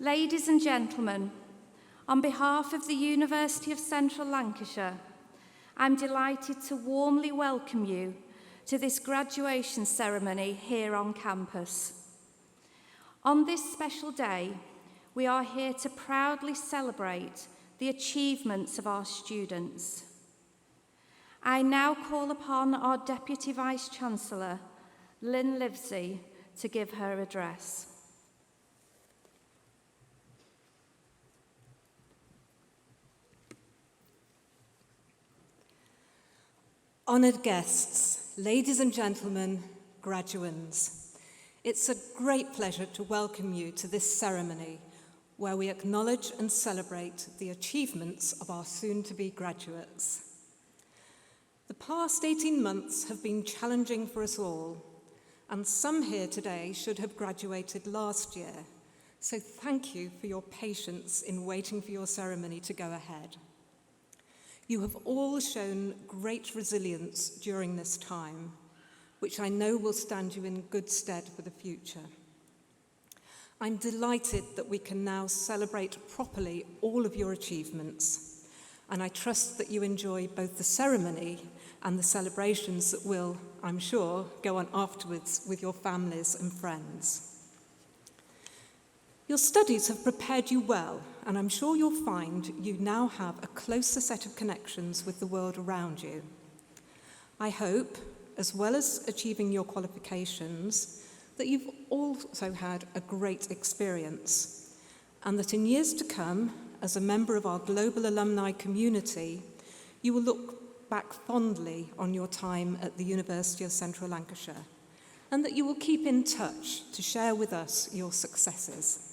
Ladies and gentlemen, on behalf of the University of Central Lancashire, I'm delighted to warmly welcome you to this graduation ceremony here on campus. On this special day, we are here to proudly celebrate the achievements of our students. I now call upon our Deputy Vice-Chancellor, Lynn Livesey, to give her address. Honoured guests, ladies and gentlemen, graduands, it's a great pleasure to welcome you to this ceremony where we acknowledge and celebrate the achievements of our soon-to-be graduates. The past 18 months have been challenging for us all, and some here today should have graduated last year, so thank you for your patience in waiting for your ceremony to go ahead. You have all shown great resilience during this time, which I know will stand you in good stead for the future. I'm delighted that we can now celebrate properly all of your achievements, and I trust that you enjoy both the ceremony and the celebrations that will, I'm sure, go on afterwards with your families and friends. Your studies have prepared you well, and I'm sure you'll find you now have a closer set of connections with the world around you. I hope, as well as achieving your qualifications, that you've also had a great experience, and that in years to come, as a member of our global alumni community, you will look back fondly on your time at the University of Central Lancashire, and that you will keep in touch to share with us your successes.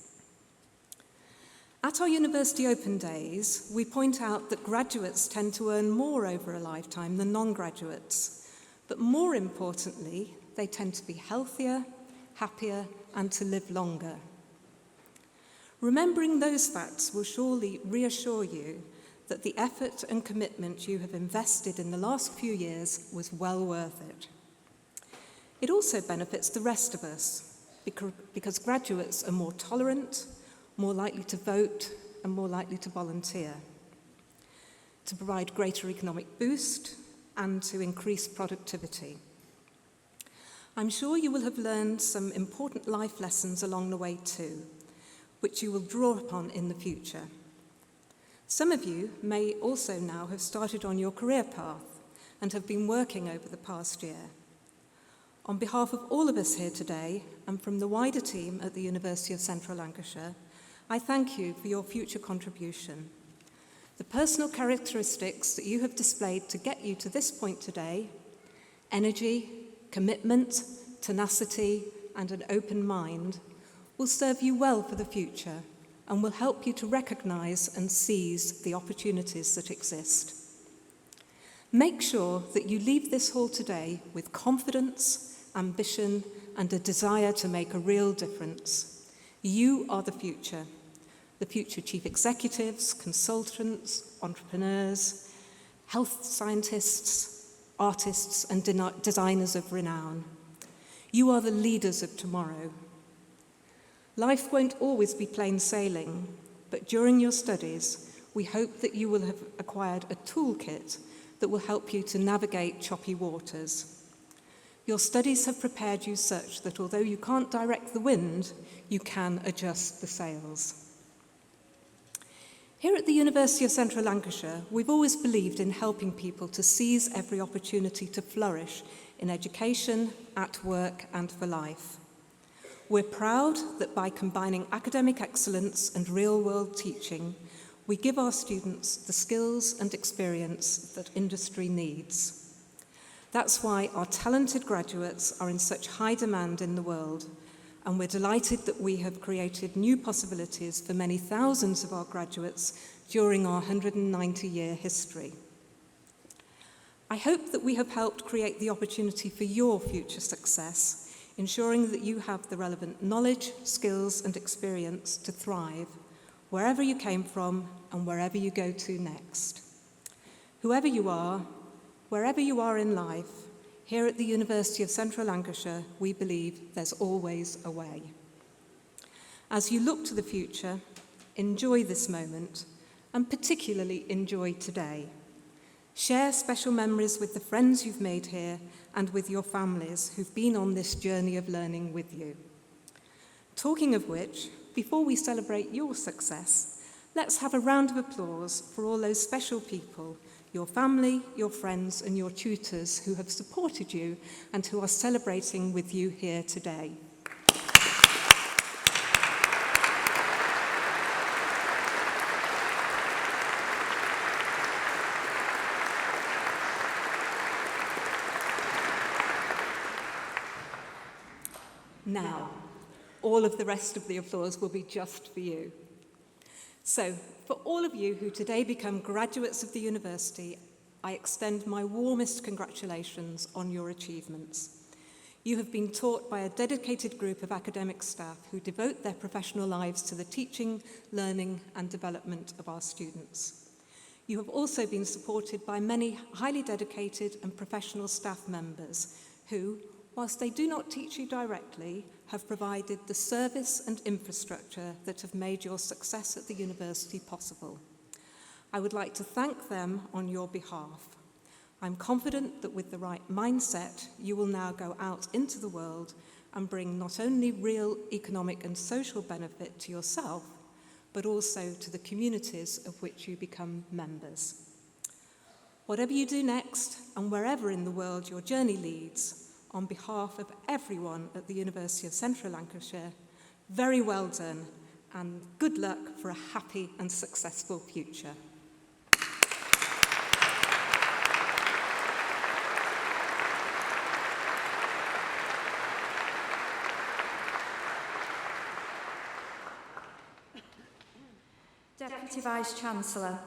At our University Open Days, we point out that graduates tend to earn more over a lifetime than non-graduates, but more importantly, they tend to be healthier, happier, and to live longer. Remembering those facts will surely reassure you that the effort and commitment you have invested in the last few years was well worth it. It also benefits the rest of us, because graduates are more tolerant, more likely to vote, and more likely to volunteer, to provide greater economic boost, and to increase productivity. I'm sure you will have learned some important life lessons along the way too, which you will draw upon in the future. Some of you may also now have started on your career path and have been working over the past year. On behalf of all of us here today, and from the wider team at the University of Central Lancashire, I thank you for your future contribution. The personal characteristics that you have displayed to get you to this point today, energy, commitment, tenacity, and an open mind, will serve you well for the future and will help you to recognise and seize the opportunities that exist. Make sure that you leave this hall today with confidence, ambition, and a desire to make a real difference. You are the future chief executives, consultants, entrepreneurs, health scientists, artists, and designers of renown. You are the leaders of tomorrow. Life won't always be plain sailing, but during your studies, we hope that you will have acquired a toolkit that will help you to navigate choppy waters. Your studies have prepared you such that although you can't direct the wind, you can adjust the sails. Here at the University of Central Lancashire, we've always believed in helping people to seize every opportunity to flourish in education, at work, and for life. We're proud that by combining academic excellence and real-world teaching, we give our students the skills and experience that industry needs. That's why our talented graduates are in such high demand in the world, and we're delighted that we have created new possibilities for many thousands of our graduates during our 190-year history. I hope that we have helped create the opportunity for your future success, ensuring that you have the relevant knowledge, skills, and experience to thrive, wherever you came from and wherever you go to next. Whoever you are, wherever you are in life, here at the University of Central Lancashire, we believe there's always a way. As you look to the future, enjoy this moment, and particularly enjoy today. Share special memories with the friends you've made here and with your families who've been on this journey of learning with you. Talking of which, before we celebrate your success, let's have a round of applause for all those special people, your family, your friends, and your tutors who have supported you and who are celebrating with you here today. Now, all of the rest of the applause will be just for you. So, for all of you who today become graduates of the university, I extend my warmest congratulations on your achievements. You have been taught by a dedicated group of academic staff who devote their professional lives to the teaching, learning, and development of our students. You have also been supported by many highly dedicated and professional staff members who, whilst they do not teach you directly, have provided the service and infrastructure that have made your success at the university possible. I would like to thank them on your behalf. I'm confident that with the right mindset, you will now go out into the world and bring not only real economic and social benefit to yourself, but also to the communities of which you become members. Whatever you do next, and wherever in the world your journey leads, on behalf of everyone at the University of Central Lancashire, very well done and good luck for a happy and successful future. Deputy Vice-Chancellor,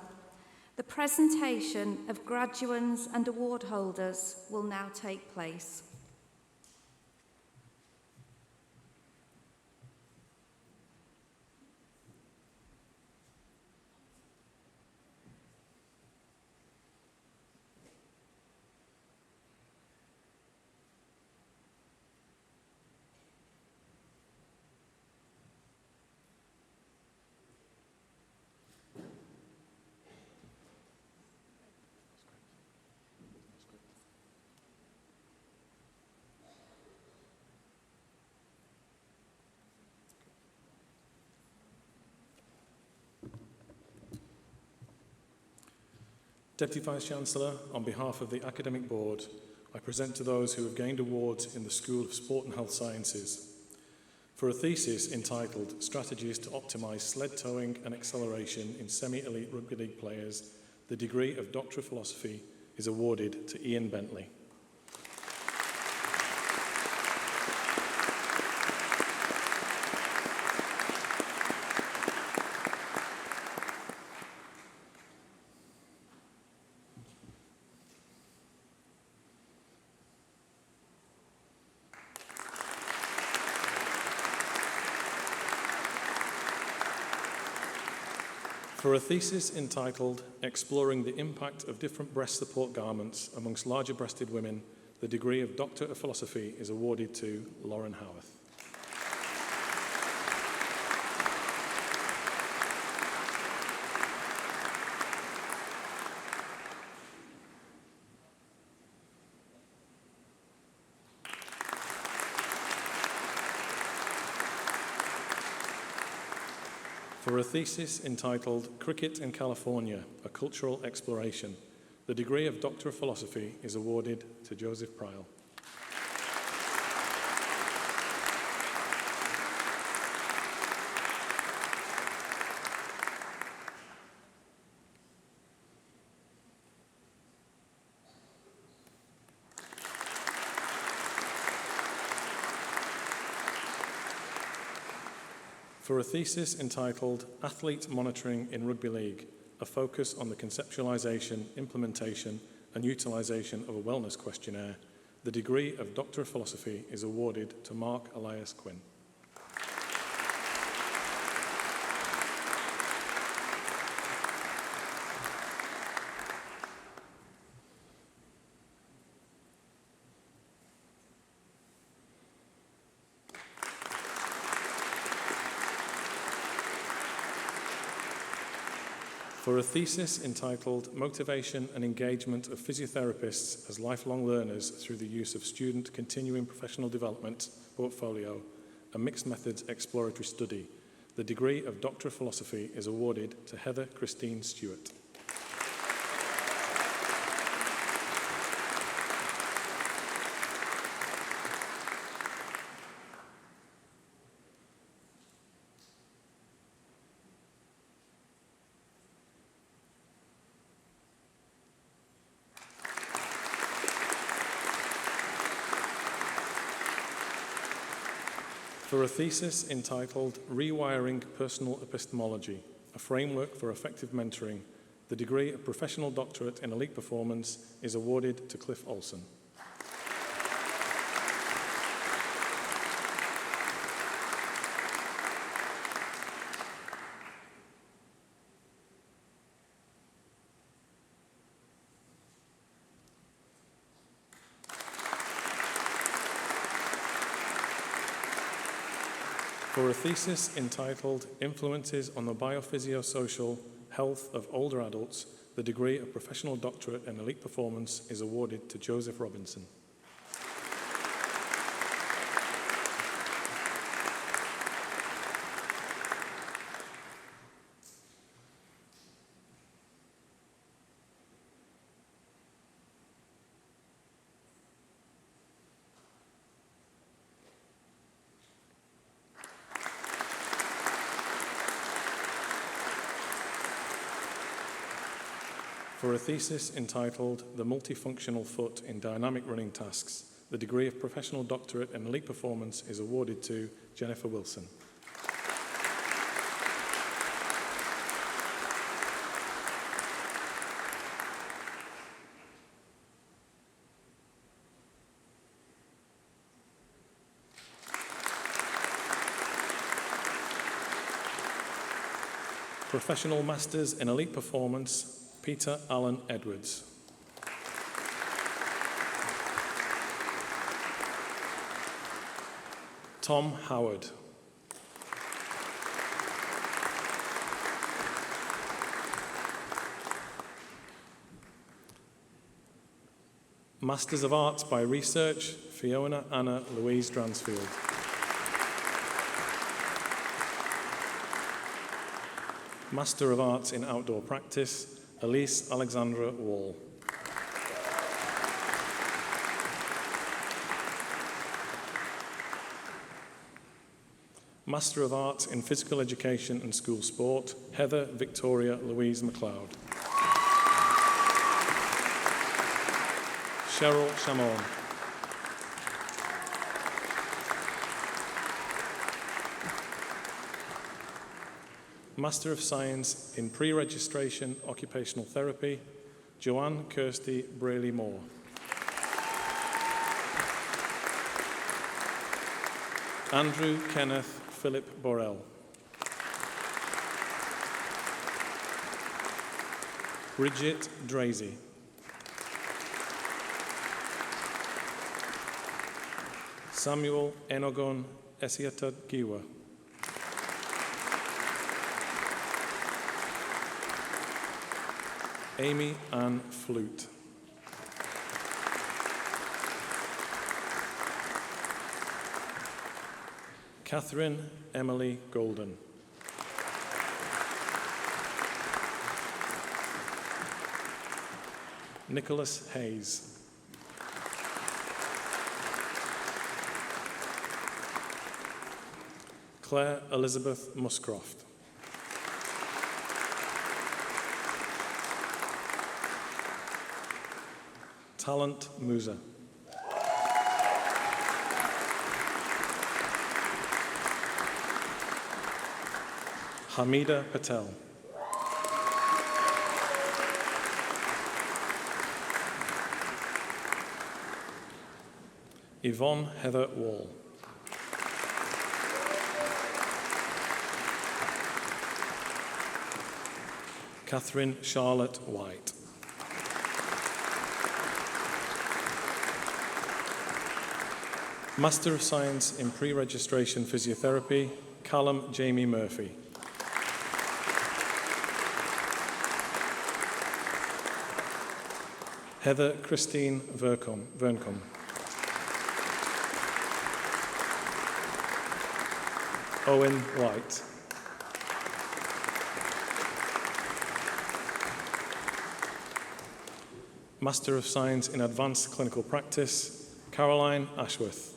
the presentation of graduands and award holders will now take place. Deputy Vice-Chancellor, on behalf of the Academic Board, I present to those who have gained awards in the School of Sport and Health Sciences. For a thesis entitled Strategies to Optimise Sled Towing and Acceleration in Semi-Elite Rugby League Players, the degree of Doctor of Philosophy is awarded to Ian Bentley. For a thesis entitled Exploring the Impact of Different Breast Support Garments Amongst Larger-Breasted Women, the degree of Doctor of Philosophy is awarded to Lauren Howarth. For a thesis entitled Cricket in California, A Cultural Exploration, the degree of Doctor of Philosophy is awarded to Joseph Pryle. For a thesis entitled Athlete Monitoring in Rugby League, a focus on the conceptualisation, implementation and utilisation of a wellness questionnaire, the degree of Doctor of Philosophy is awarded to Mark Elias Quinn. For a thesis entitled Motivation and Engagement of Physiotherapists as Lifelong Learners through the Use of Student Continuing Professional Development Portfolio, a Mixed Methods Exploratory Study, the degree of Doctor of Philosophy is awarded to Heather Christine Stewart. For a thesis entitled Rewiring Personal Epistemology, a Framework for Effective Mentoring, the degree of Professional Doctorate in Elite Performance is awarded to Cliff Olson. For a thesis entitled Influences on the Biophysiosocial Health of Older Adults, the degree of Professional Doctorate in Elite Performance is awarded to Joseph Robinson. For a thesis entitled The Multifunctional Foot in Dynamic Running Tasks, the degree of Professional Doctorate in Elite Performance is awarded to Jennifer Wilson. Professional Masters in Elite Performance, Peter Allen Edwards. Tom Howard. Masters of Arts by Research, Fiona Anna Louise Dransfield. Master of Arts in Outdoor Practice, Elise Alexandra Wall. Master of Arts in Physical Education and School Sport, Heather Victoria Louise MacLeod. Cheryl Chamon. Master of Science in Pre-Registration Occupational Therapy, Joanne Kirsty Braley-Moore. Andrew Kenneth Philip Borrell. Bridget Drazy. Samuel Enogon Esiatad Giwa. Amy Ann Flute. Catherine Emily Golden. Nicholas Hayes. Claire Elizabeth Muscroft. Talent Musa. Hamida Patel. Yvonne Heather Wall. Catherine Charlotte White. Master of Science in Pre-Registration Physiotherapy, Callum Jamie Murphy. Heather Christine Verncombe. Owen White. Master of Science in Advanced Clinical Practice, Caroline Ashworth.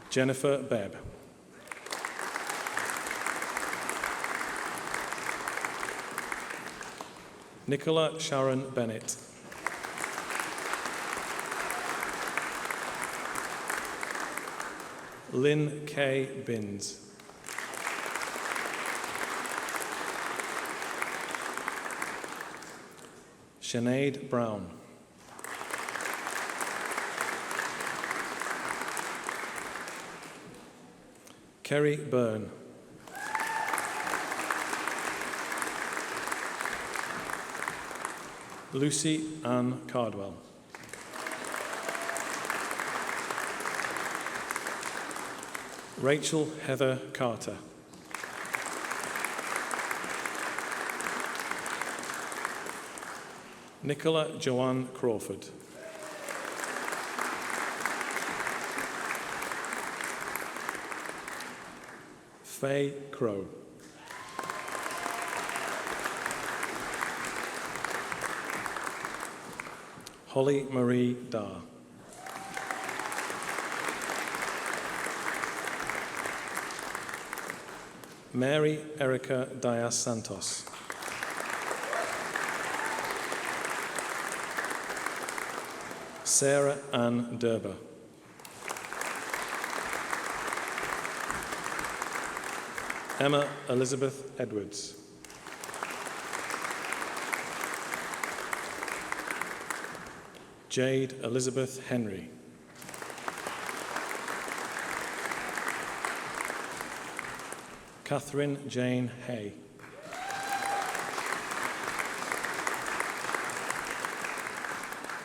Jennifer Bebb. Nicola Sharon Bennett. Lynn K. Binns. Sinead Brown. Kerry Byrne. Lucy Ann Cardwell. Rachel Heather Carter. Nicola Joanne Crawford. Faye Crow. Holly Marie Dar. Mary Erica Diaz Santos. Sarah Ann Derber. Emma Elizabeth Edwards. Jade Elizabeth Henry. Catherine Jane Hay.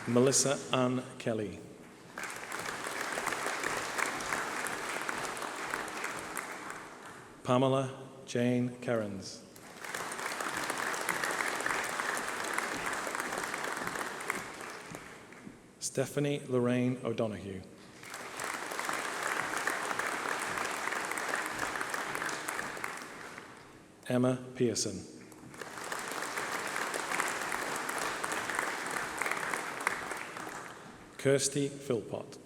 Melissa Ann Kelly. Pamela Jane Cairns. Stephanie Lorraine O'Donoghue. Emma Pearson. Kirsty Philpott.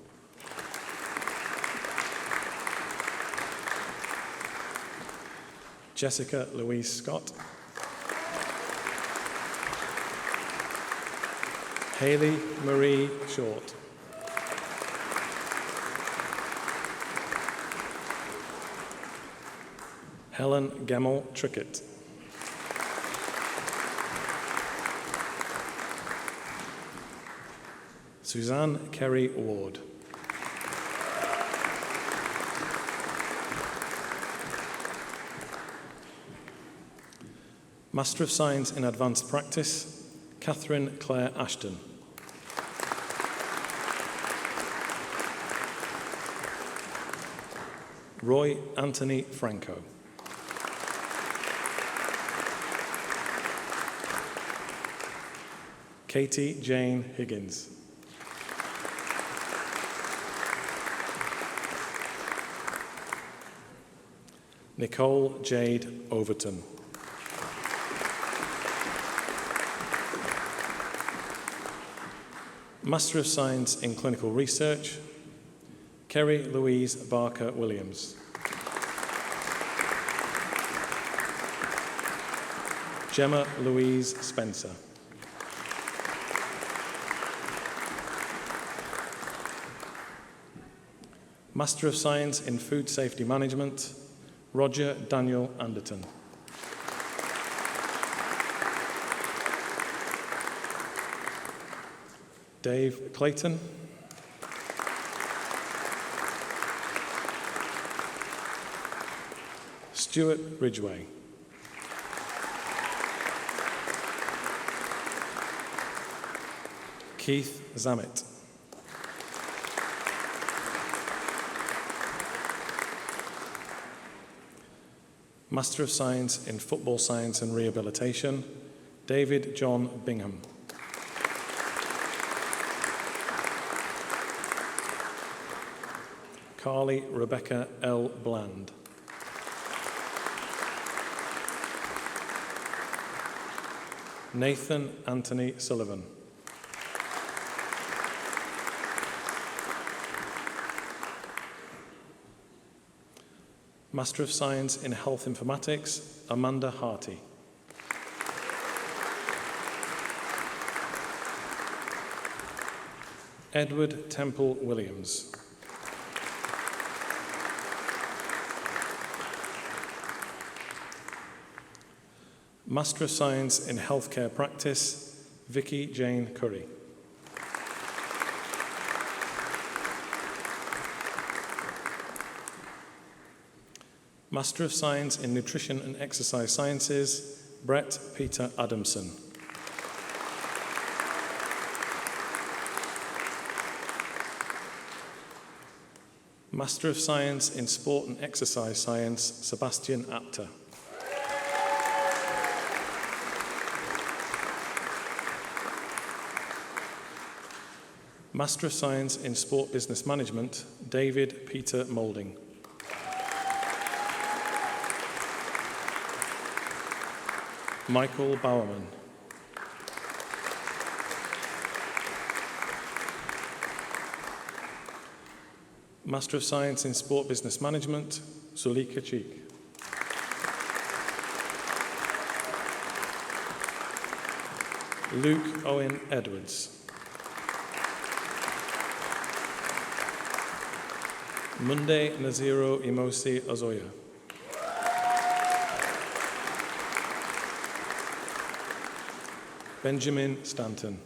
Jessica Louise Scott. Hayley Marie Short. Helen Gemmell Trickett. Suzanne Kerry Ward. Master of Science in Advanced Practice, Catherine Claire Ashton. Roy Anthony Franco. Katie Jane Higgins. Nicole Jade Overton. Master of Science in Clinical Research, Kerry Louise Barker Williams. Gemma Louise Spencer. Master of Science in Food Safety Management, Roger Daniel Anderton. Dave Clayton. Stuart Ridgway. Keith Zammit. Master of Science in Football Science and Rehabilitation, David John Bingham. Carly Rebecca L. Bland. Nathan Anthony Sullivan. Master of Science in Health Informatics, Amanda Harty. Edward Temple Williams. Master of Science in Healthcare Practice, Vicky Jane Curry. Master of Science in Nutrition and Exercise Sciences, Brett Peter Adamson. Master of Science in Sport and Exercise Science, Sebastian Apter. Master of Science in Sport Business Management, David Peter Moulding. Michael Bowerman. Master of Science in Sport Business Management, Sulika Cheek. Luke Owen Edwards. Monday Naziro Imosi Azoya. Benjamin Stanton.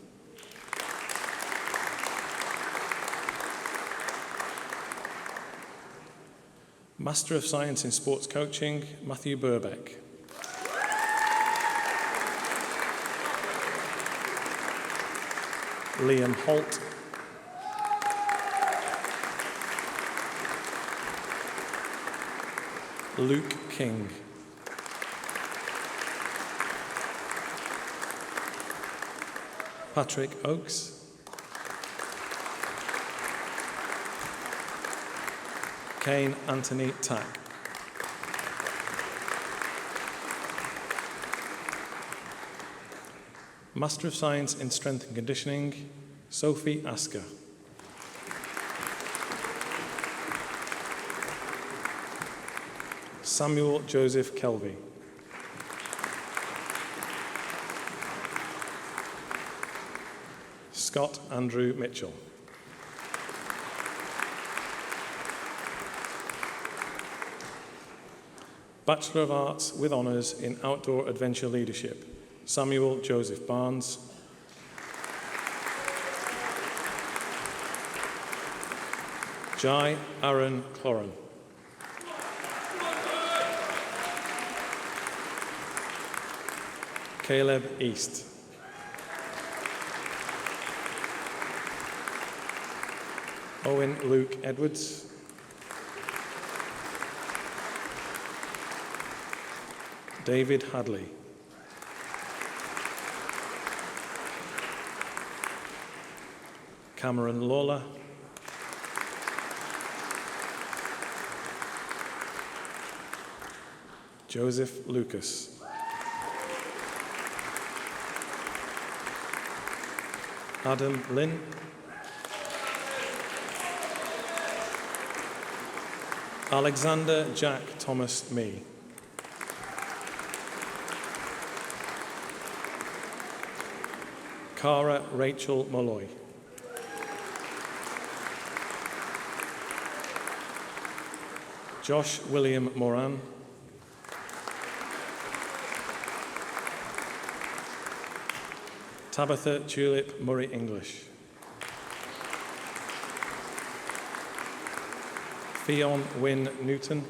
Master of Science in Sports Coaching, Matthew Burbeck. Liam Holt. Luke King. Patrick Oakes. Kane Anthony Tack. Master of Science in Strength and Conditioning, Sophie Asker. Samuel Joseph Kelvey. Scott Andrew Mitchell. Bachelor of Arts with Honours in Outdoor Adventure Leadership, Samuel Joseph Barnes. Jai Aaron Cloran. Caleb East. Owen Luke Edwards. David Hadley. Cameron Lawler. Joseph Lucas. Adam Lynn. Alexander Jack Thomas Mee. Cara Rachel Molloy. Josh William Moran. Tabitha Tulip Murray English. Theon Wynne Newton.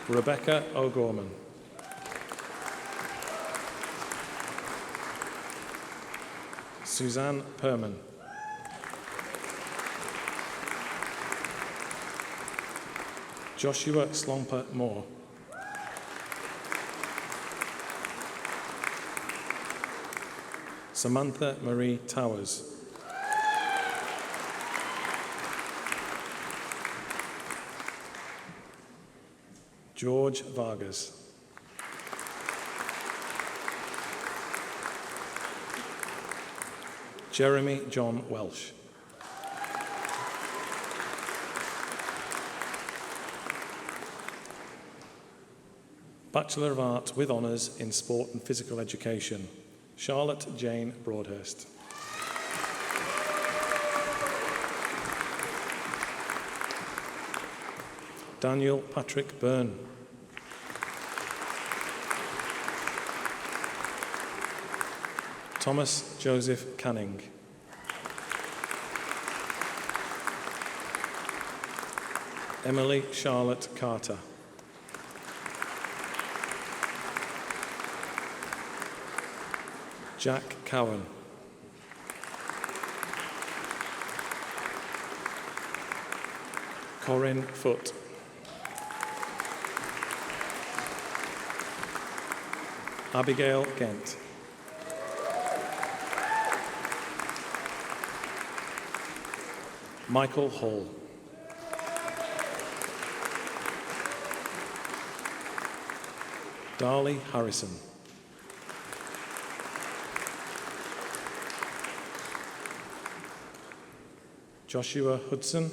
Rebecca O'Gorman. Suzanne Perman. Joshua Slomper Moore. Samantha Marie Towers. George Vargas. Jeremy John Welsh. Bachelor of Arts with Honours in Sport and Physical Education, Charlotte Jane Broadhurst. Daniel Patrick Byrne. Thomas Joseph Canning. Emily Charlotte Carter. Jack Cowan. Corinne Foote. Abigail Gent. Michael Hall. Darley Harrison. Joshua Hudson.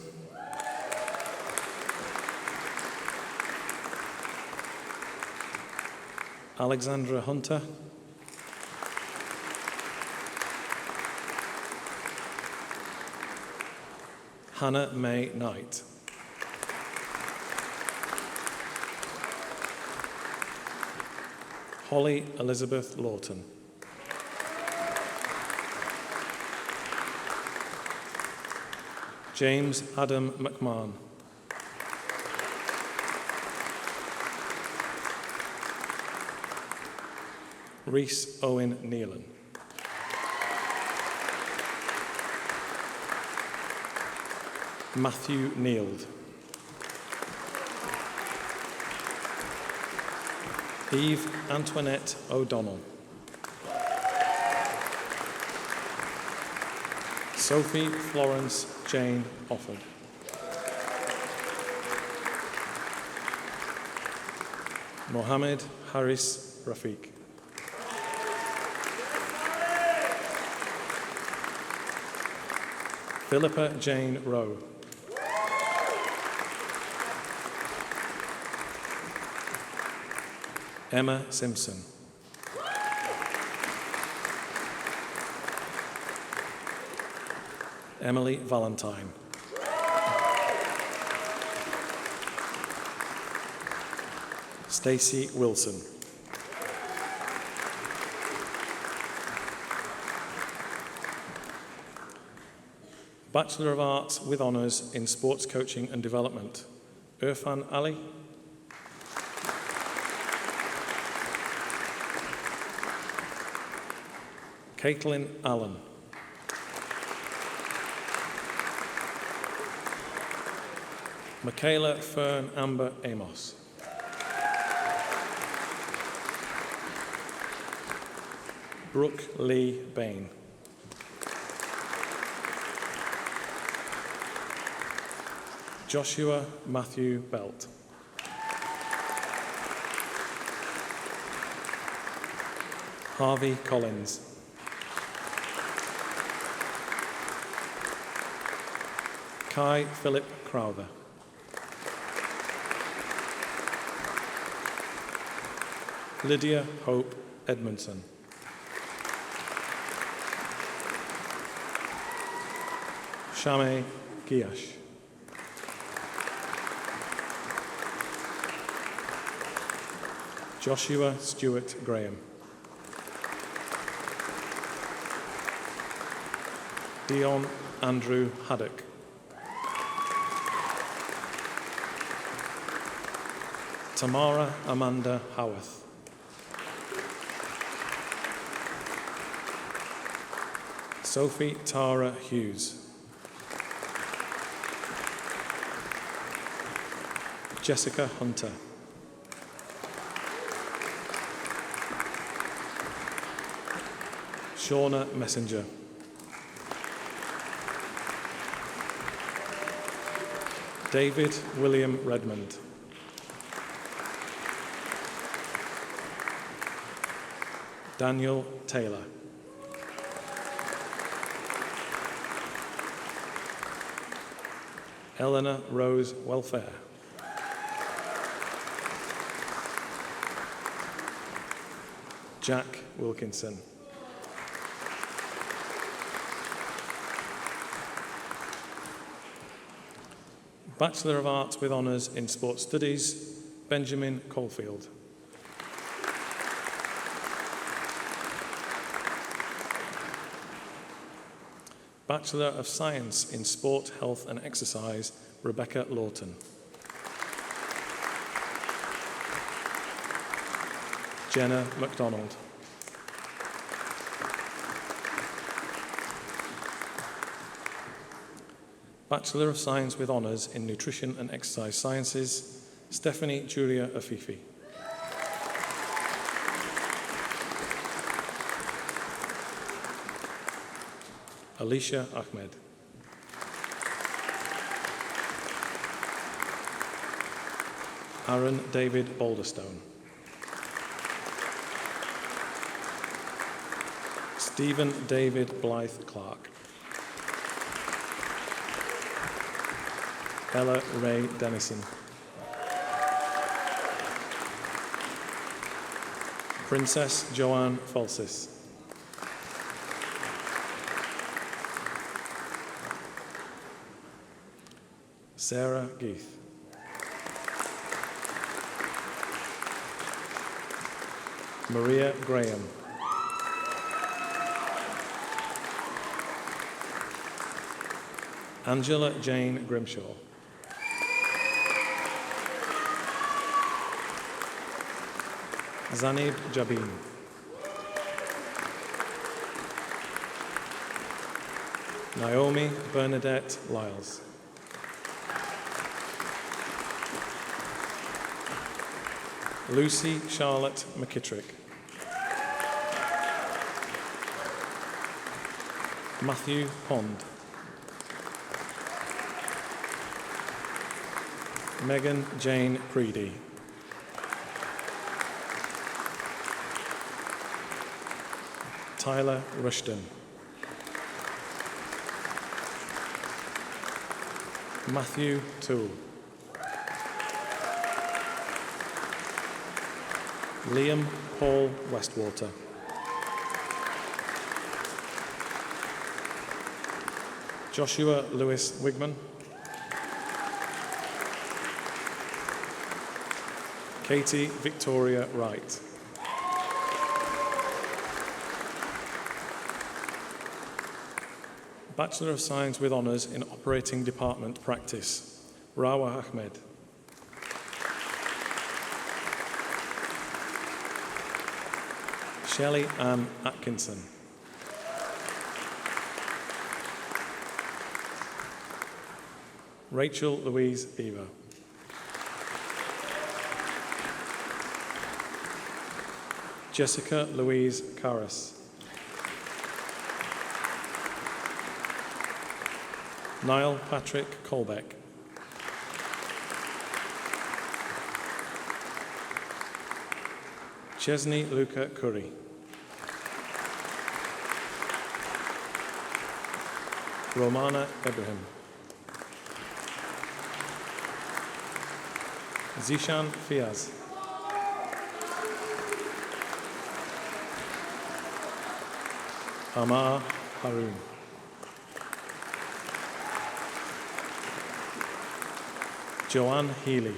Alexandra Hunter. Hannah May Knight. Holly Elizabeth Lawton. James Adam McMahon. Rhys Owen Nealon. Matthew Neild. Eve Antoinette O'Donnell. Sophie Florence Jane Offord. Mohammed Haris Rafiq. Philippa Jane Rowe. Emma Simpson. Emily Valentine. Stacey Wilson. Bachelor of Arts with Honours in Sports Coaching and Development, Irfan Ali. Caitlin Allen. Michaela Fern Amber Amos. Brooke Lee Bain. Joshua Matthew Belt. Harvey Collins. Kai Philip Crowther. Lydia Hope Edmondson. Shame Giash. Joshua Stewart Graham. Dion Andrew Haddock. Tamara Amanda Howarth. Sophie Tara Hughes. Jessica Hunter. Shauna Messenger. David William Redmond. Daniel Taylor. Eleanor Rose Welfare. Jack Wilkinson. Bachelor of Arts with Honours in Sports Studies, Benjamin Caulfield. Bachelor of Science in Sport, Health and Exercise, Rebecca Lawton. Jenna MacDonald. Bachelor of Science with Honours in Nutrition and Exercise Sciences, Stephanie Julia Afifi. Alicia Ahmed. Aaron David Balderstone. Stephen David Blythe Clark. Ella Ray Dennison. Princess Joanne Falsis. Sarah Geith. Maria Graham. Angela Jane Grimshaw. Zanib Jabin. Naomi Bernadette Lyles. Lucy Charlotte McKittrick. Matthew Pond. Megan Jane Preedy. Tyler Rushton. Matthew Toole. Liam Paul Westwater. Joshua Lewis Wigman. Katie Victoria Wright. Bachelor of Science with Honours in Operating Department Practice, Rawa Ahmed. Shelley Ann Atkinson. Rachel Louise Beaver. Jessica Louise Carras. Niall Patrick Colbeck. Chesney Luca Curry. Romana Ibrahim. Zishan Fiaz. Amar Haroon. Joanne Healy.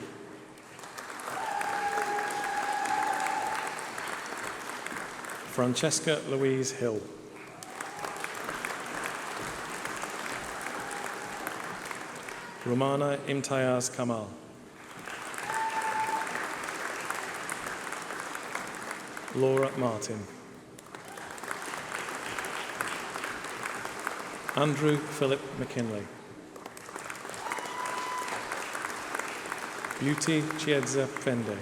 Francesca Louise Hill. Romana Imtiaz Kamal. Laura Martin. Andrew Philip McKinley. Beauty Chiedza Pende.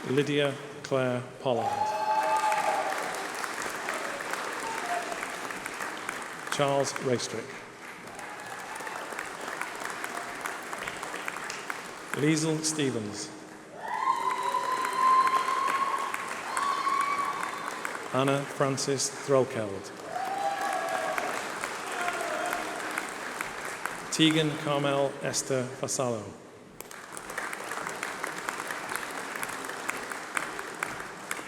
Lydia Claire Pollard. Charles Raystrick. Liesl Stevens. Anna Francis Throlkeld. Tegan Carmel Esther Fasalo.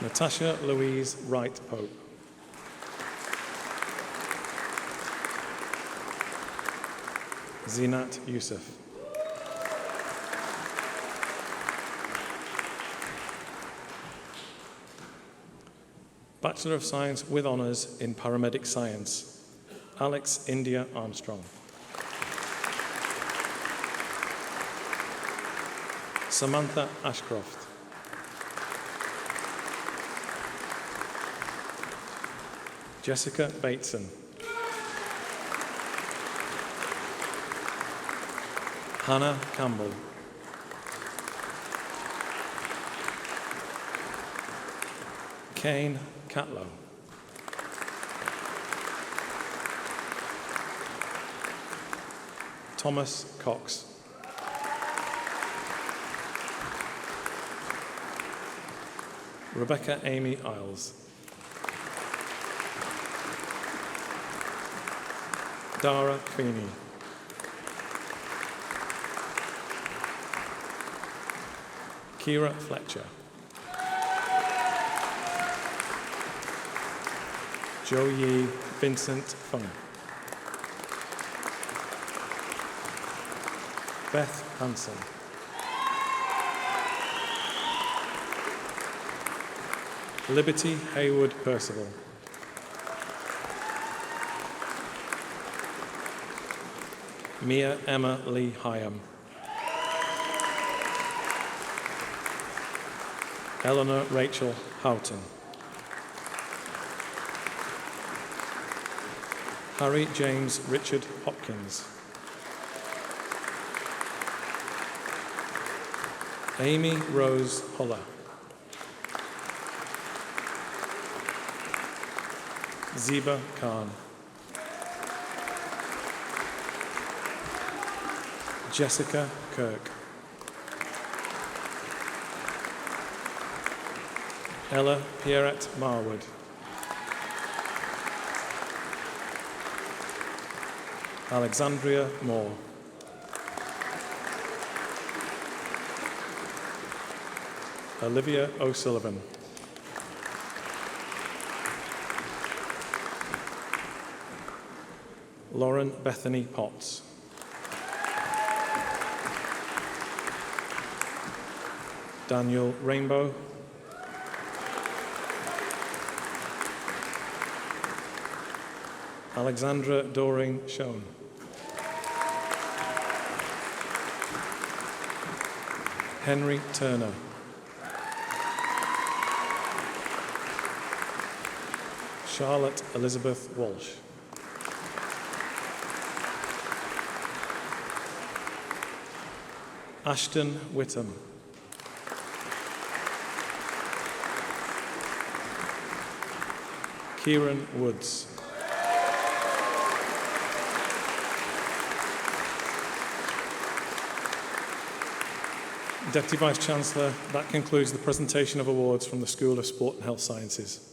Natasha Louise Wright Pope. Zinat Youssef. Bachelor of Science with Honours in Paramedic Science, Alex India Armstrong. Samantha Ashcroft. Jessica Bateson. Hannah Campbell. Kane Catlow. Thomas Cox. Rebecca Amy Isles. Dara Feeney. Kira Fletcher. Joe Yee Vincent Fung. Beth Hanson. Liberty Haywood Percival. Mia Emma Lee Hyam. Eleanor Rachel Houghton. Harry James Richard Hopkins. Amy Rose Holler. Ziba Khan. Jessica Kirk. Ella Pierrette Marwood. Alexandria Moore. Olivia O'Sullivan. Lauren Bethany Potts. Daniel Rainbow. Alexandra Doring Schoen. Henry Turner. Charlotte Elizabeth Walsh. Ashton Whittam. Kieran Woods. Deputy Vice-Chancellor, that concludes the presentation of awards from the School of Sport and Health Sciences.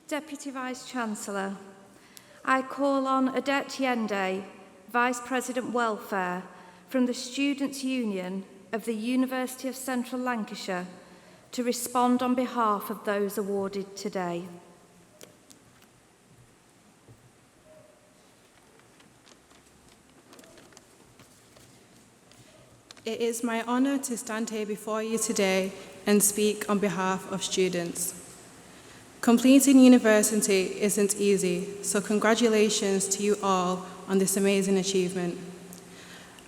Deputy Vice-Chancellor, I call on Odette Yende, Vice-President Welfare, from the Students' Union of the University of Central Lancashire to respond on behalf of those awarded today. It is my honour to stand here before you today and speak on behalf of students. Completing university isn't easy, so congratulations to you all on this amazing achievement.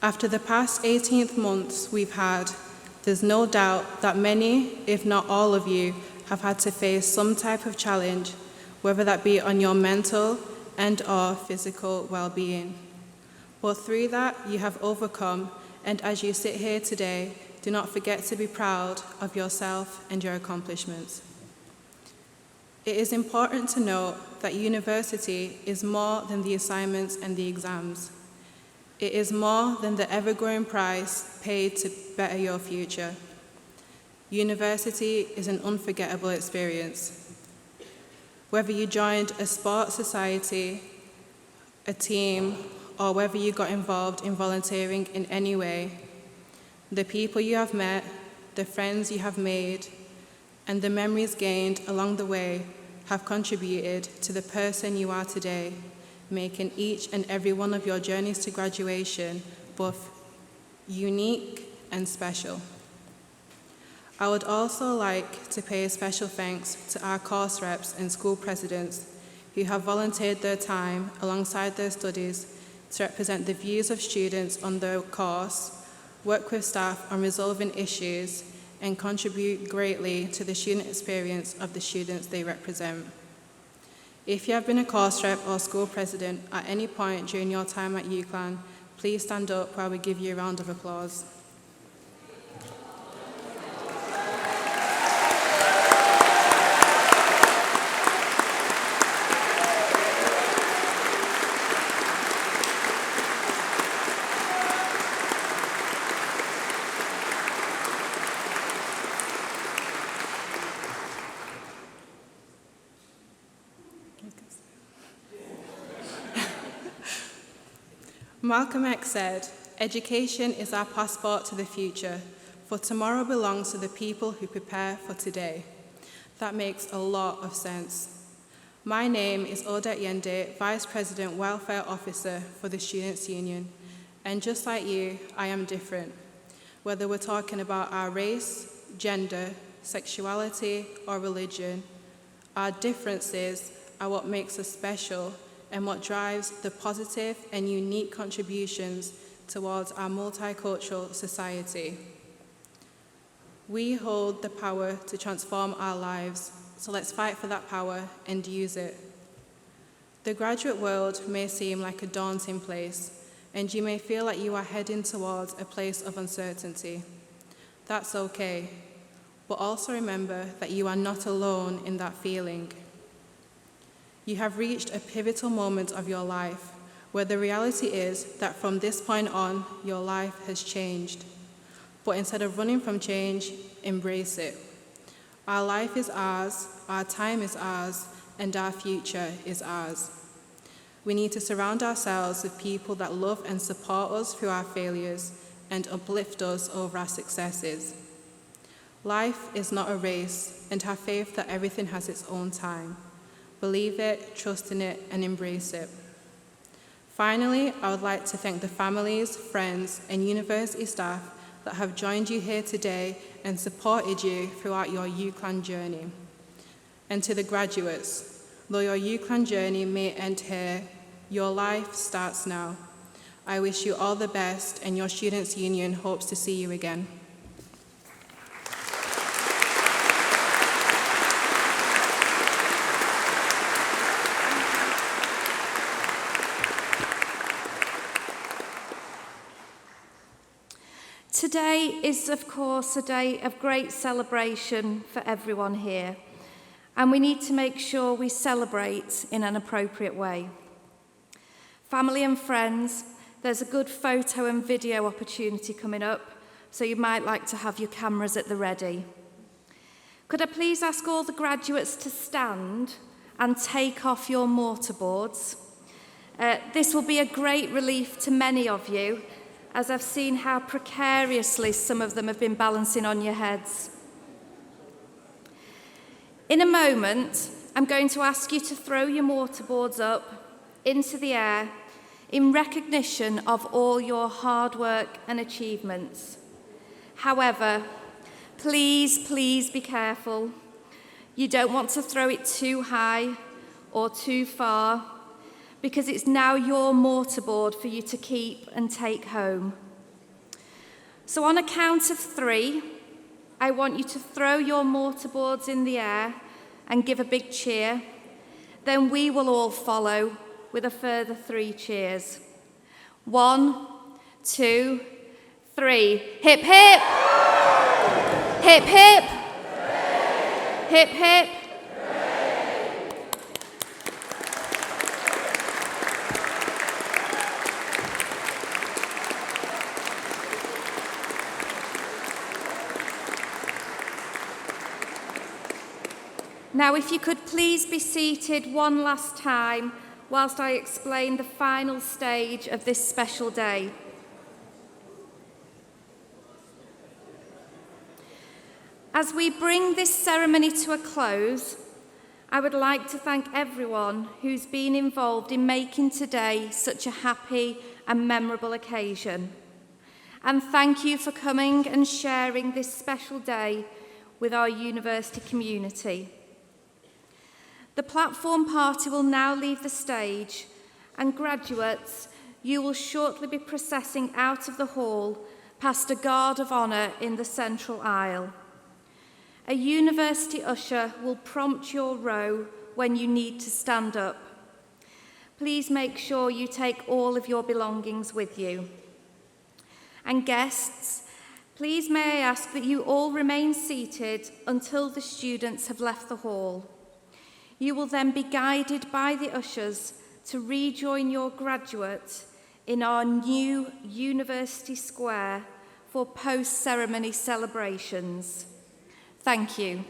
After the past 18 months we've had, there's no doubt that many, if not all of you, have had to face some type of challenge, whether that be on your mental and/or physical well-being. But through that, you have overcome, and as you sit here today, do not forget to be proud of yourself and your accomplishments. It is important to note that university is more than the assignments and the exams. It is more than the ever-growing price paid to better your future. University is an unforgettable experience. Whether you joined a sports society, a team, or whether you got involved in volunteering in any way, the people you have met, the friends you have made, and the memories gained along the way have contributed to the person you are today, making each and every one of your journeys to graduation both unique and special. I would also like to pay a special thanks to our course reps and school presidents who have volunteered their time alongside their studies to represent the views of students on their course, work with staff on resolving issues, and contribute greatly to the student experience of the students they represent. If you have been a course rep or school president at any point during your time at UCLan, please stand up while we give you a round of applause. Malcolm X said, "Education is our passport to the future, for tomorrow belongs to the people who prepare for today." That makes a lot of sense. My name is Odette Yende, Vice President Welfare Officer for the Students' Union, and just like you, I am different. Whether we're talking about our race, gender, sexuality, or religion, our differences are what makes us special and what drives the positive and unique contributions towards our multicultural society. We hold the power to transform our lives, so let's fight for that power and use it. The graduate world may seem like a daunting place, and you may feel like you are heading towards a place of uncertainty. That's okay, but also remember that you are not alone in that feeling. You have reached a pivotal moment of your life where the reality is that from this point on, your life has changed. But instead of running from change, embrace it. Our life is ours, our time is ours, and our future is ours. We need to surround ourselves with people that love and support us through our failures and uplift us over our successes. Life is not a race, and have faith that everything has its own time. Believe it, trust in it, and embrace it. Finally, I would like to thank the families, friends, and university staff that have joined you here today and supported you throughout your UCLan journey. And to the graduates, though your UCLan journey may end here, your life starts now. I wish you all the best, and your Students' Union hopes to see you again. Today is, of course, a day of great celebration for everyone here, and we need to make sure we celebrate in an appropriate way. Family and friends, there's a good photo and video opportunity coming up, so you might like to have your cameras at the ready. Could I please ask all the graduates to stand and take off your mortarboards? This will be a great relief to many of you, as I've seen how precariously some of them have been balancing on your heads. In a moment, I'm going to ask you to throw your mortarboards up into the air in recognition of all your hard work and achievements. However, please be careful. You don't want to throw it too high or too far, because it's now your mortarboard for you to keep and take home. So on a count of 3, I want you to throw your mortarboards in the air and give a big cheer. Then we will all follow with a further 3 cheers. 1, 2, 3. Hip, hip! Hip, hip! Hip, hip! Now, if you could please be seated one last time whilst I explain the final stage of this special day. As we bring this ceremony to a close, I would like to thank everyone who's been involved in making today such a happy and memorable occasion. And thank you for coming and sharing this special day with our university community. The platform party will now leave the stage, and graduates, you will shortly be processing out of the hall past a guard of honour in the central aisle. A university usher will prompt your row when you need to stand up. Please make sure you take all of your belongings with you. And guests, please may I ask that you all remain seated until the students have left the hall. You will then be guided by the ushers to rejoin your graduate in our new University Square for post-ceremony celebrations. Thank you.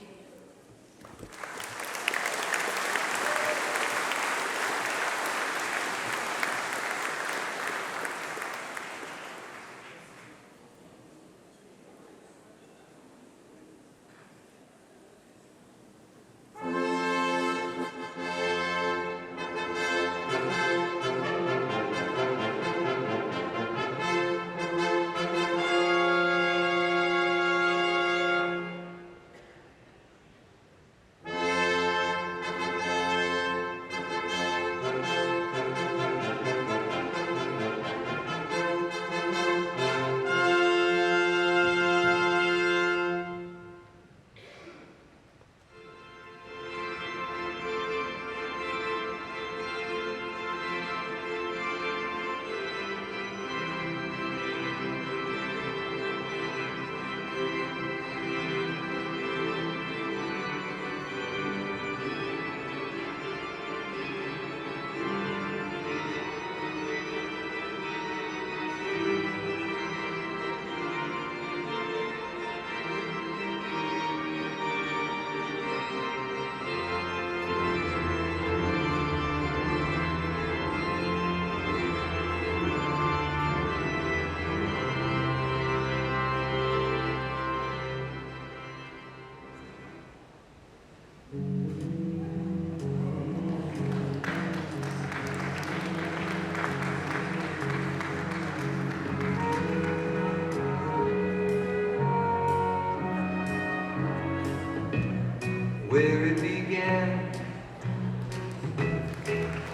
Where it began,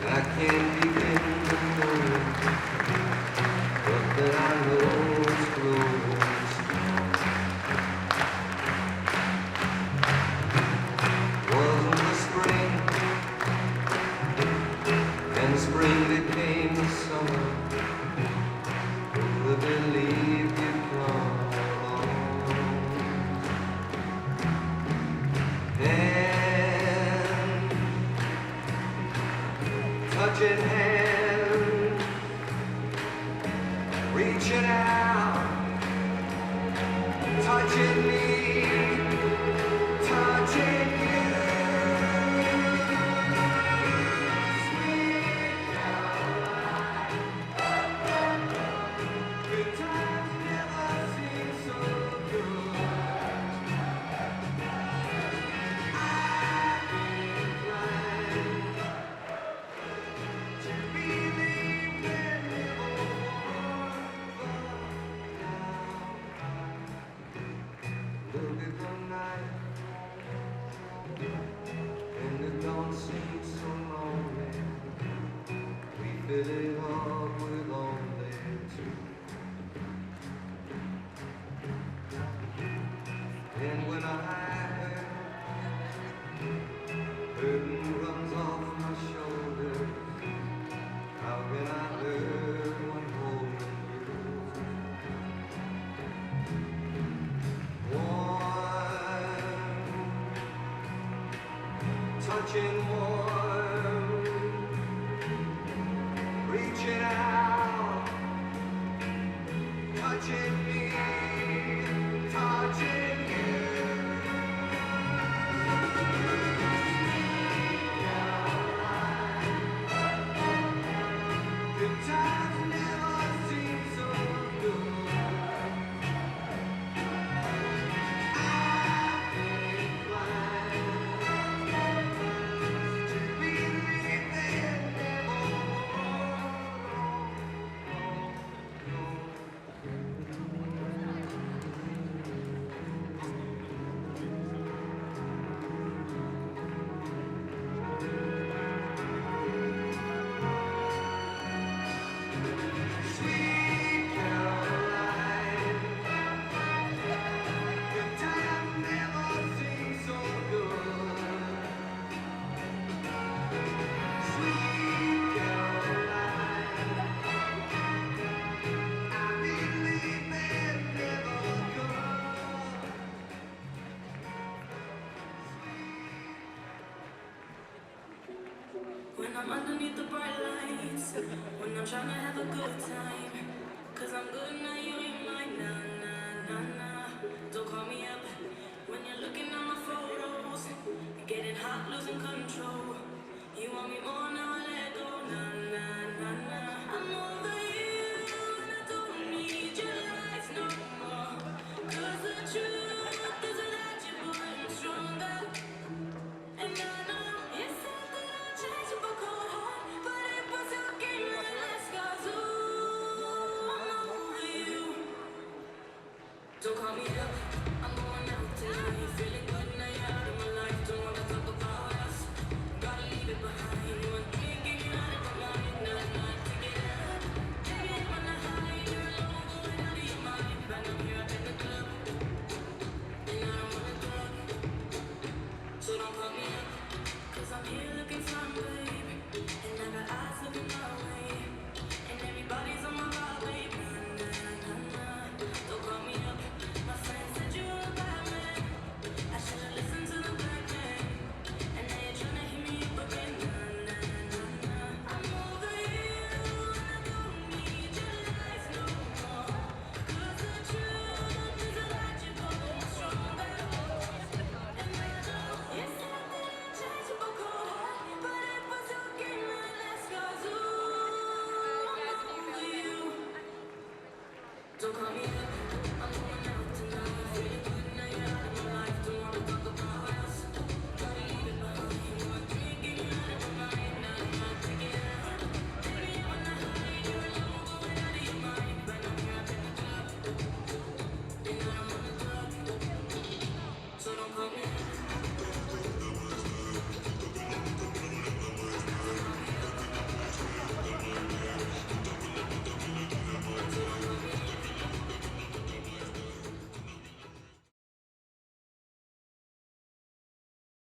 I can't begin to know, but that I know it's close. Wasn't the spring, and spring became the summer. Who believed you'd come along? And filling up with only two. And when I burden runs off my shoulders, how can I learn when holding you? Warm, touching warm, reaching out, touching me, touching you. Good times never seem so good. I've been inclined to believe they never Sweet Caroline, good times never seem so good. Sweet Caroline, I believe they're never good. When I'm underneath the bright lights, when I'm trying to have a good time, 'cause I'm good now, you ain't mine, nah, nah, nah, nah. Don't call me up when you're looking at my photos, getting hot, losing control. You want me more now, I let go, nah, nah, nah, nah. I'm over you, and I don't need your lies no more, 'cause the truth is without you, boy, I'm stronger. And I know you said that I'd change up a cold heart, but it was your game that last, 'cause ooh, I'm over you. Don't call me up, I'm going out tonight, feeling good now you're out of my life. Don't wanna talk about us, gotta leave it behind. You and me getting out of my mind, not to get up. Baby, I'm on a high, you're alone, going out of your mind. But I'm here up in the club, and I don't wanna talk. So don't call me up, 'cause I'm here looking fine, babe. And I got eyes looking my way.